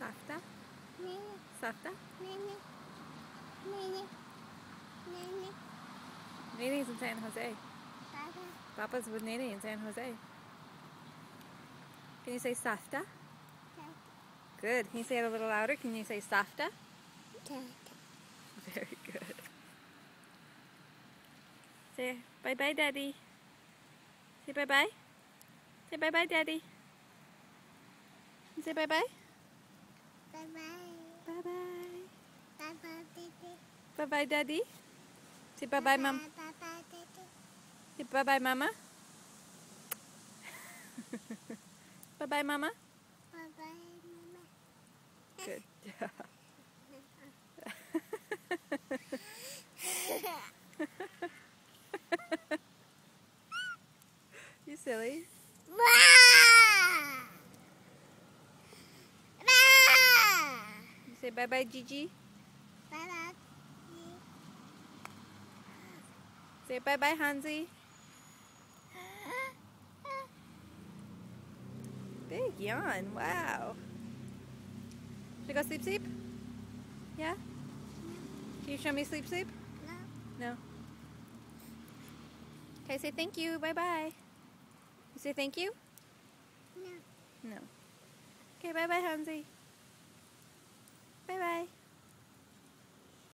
Safta? Nene. Safta? Nene. Nene. Nene. Nene's in San Jose. Papa. Papa's with Nene in San Jose. Can you say Safta? Dad. Good. Can you say it a little louder? Can you say Safta? Dad. Very good. Say bye-bye, Daddy. Say bye-bye. Say bye-bye, Daddy. Say bye-bye. Bye-bye. Bye-bye. Bye-bye, Daddy. Bye-bye, Daddy. Say bye-bye, Mom. Bye-bye, Daddy. Say bye-bye, Mama. Bye-bye, Mama. Bye-bye, Mama. Good job. You silly. You say bye-bye, Gigi. Bye-bye. Say bye-bye, Hansi. Big yawn. Wow. Should I go sleep? Yeah? Can you show me sleep? No. No. Okay, say thank you. Bye-bye. You say thank you? No. No. Okay, bye-bye, Hansi.